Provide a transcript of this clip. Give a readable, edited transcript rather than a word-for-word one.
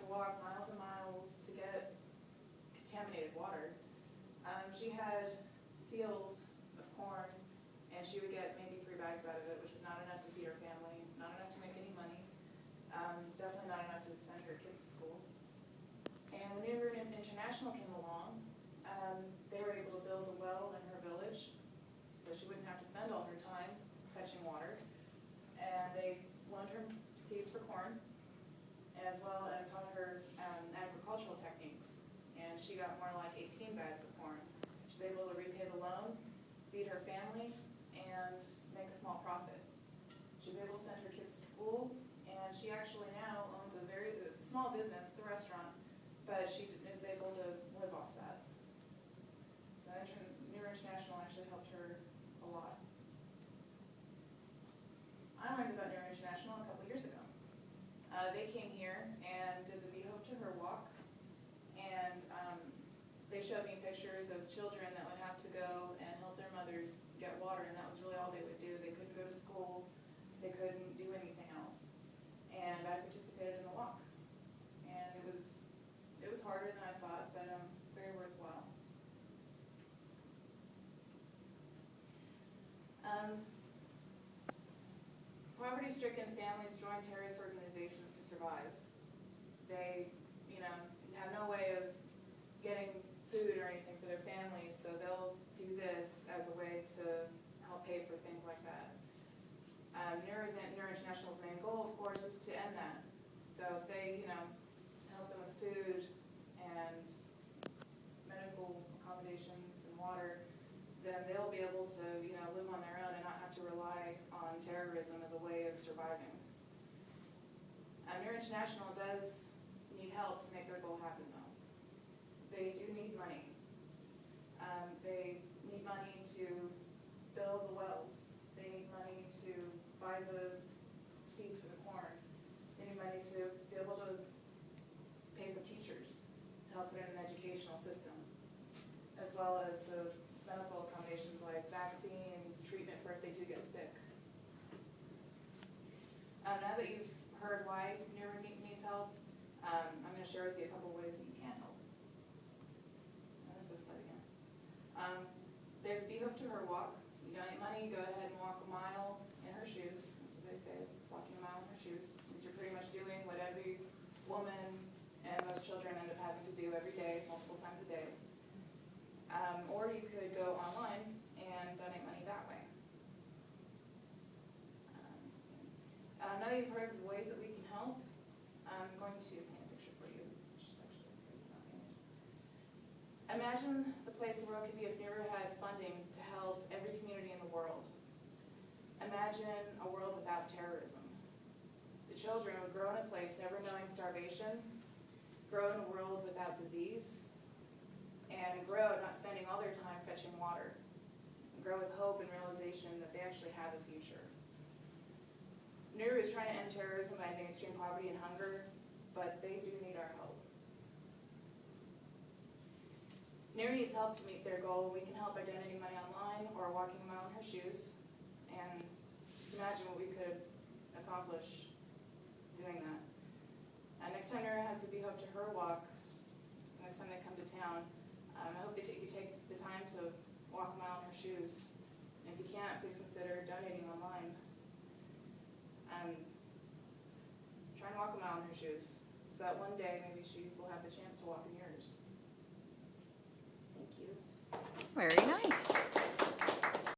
walk miles and miles to get contaminated water. She had fields of corn, and she would get maybe 3 bags out of it, which was not enough to feed her family, not enough to make any money, definitely not enough to send her kids to school. And when New River International came along, they were able to build a well in her village, so she wouldn't have to spend all her time fetching water. And they loaned her seeds for corn, as well as taught her agricultural techniques. And she got more like 18 bags of corn. She's able to repay the loan, feed her family, and make a small profit. She's able to send her kids to school, and she actually now owns it's a small business, it's a restaurant, but she is able to live off that. So New River International actually helped her a lot. I learned about New River International a couple years ago. They came here and did the Be Hope to Her walk, and they showed me pictures of children that would have to go and help their mothers get water, and that was really all they would do. They couldn't go to school, they couldn't do anything else. And I participated in the walk, and it was harder than I thought, but very worthwhile. Poverty-stricken families join terrorist organizations to survive. They, have no way of getting food or anything for their families, so they'll do this as a way to help pay for things like that. New River International's main goal, of course, is to end that. So if they, help them with food and medical accommodations and water, then they'll be able to, live on their own and not have to rely on terrorism as a way of surviving. New River International does need help to make their goal happen, though. They do need money. They need money to build the wells. They need money to buy the seeds for the corn. They need money to be able to pay for teachers to help put in an educational system, as well as the medical accommodations like vaccines, treatment for if they do get sick. Now that you've heard why New River needs help, I'm going to share with you a couple ways that you can help. There's this slide again. There's Be Hope to Her walk. You donate money, go ahead and walk a mile in her shoes. That's what they say, it's walking a mile in her shoes. Because you're pretty much doing what every woman and most children end up having to do every day, multiple times a day. Or you could go online and donate money that way. Now that you've heard the ways that we can help, I'm going to paint a picture for you, which is actually pretty something. Imagine the place the world could be if New River had funding to help every community in the world. Imagine a world without terrorism. The children would grow in a place never knowing starvation, grow in a world without disease, and grow not spending all their time fetching water, and grow with hope and realization that they actually have a future. New River is trying to end terrorism by ending extreme poverty and hunger, but they do need our help. New River needs help to meet their goal. We can help by donating money online or walking a mile in her shoes, and just imagine what we could accomplish doing that. And next time New River has the Be Hope to Her walk, next time they come to town, I hope you take the time to walk a mile in her shoes. And if you can't, please consider donating online. Try and walk a mile in her shoes, so that one day maybe she will have the chance to walk in yours. Thank you. Very nice.